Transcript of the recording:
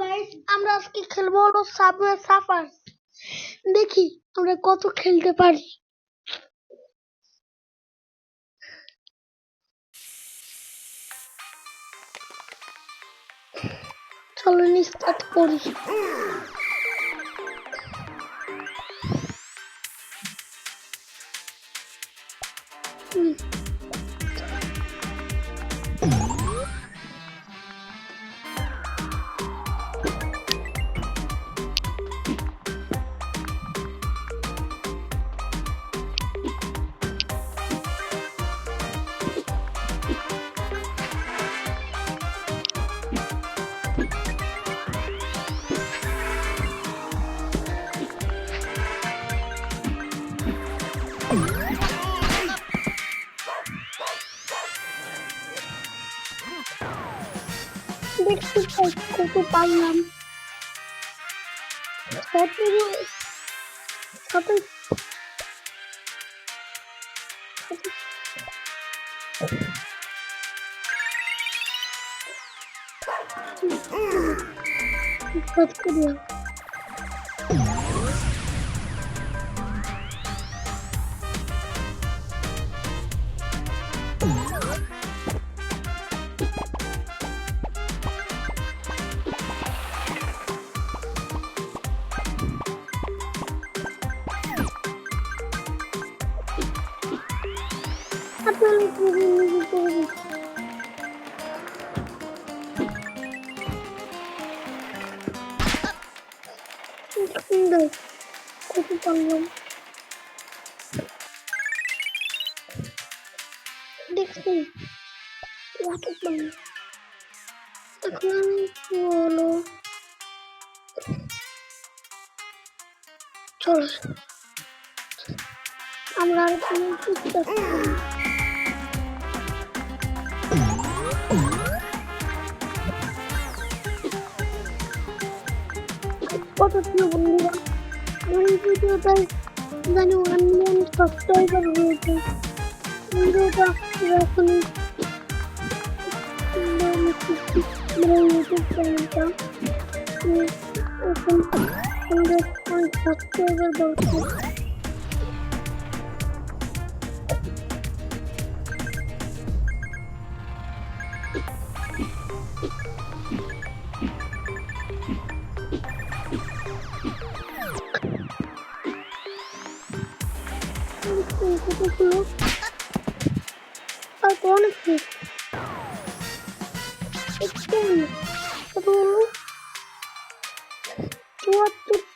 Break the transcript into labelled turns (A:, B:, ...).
A: Guys, আমরা আজকে খেলবো হলো সাবওয়ে সার্ফার্স। দেখি আমরা কত খেলতে পারি। চলো স্টার্ট করি। দেখছি কত পারলাম। কত পারলাম দেখছি কত পারলাম। এখন হলো চল আমরা আর কোনো চেষ্টা করি। কত প্রিয় বন্ধুরা, আমার এই ভিডিওটাই জানি 1 মিলিয়ন সাবস্ক্রাইবার হয়েছে। ভিডিওটা এখন ইউটিউব চ্যানেলটা এখন 100 সাবস্ক্রাইবার দরকার। কতগুলো আর অনেক কত হলো 74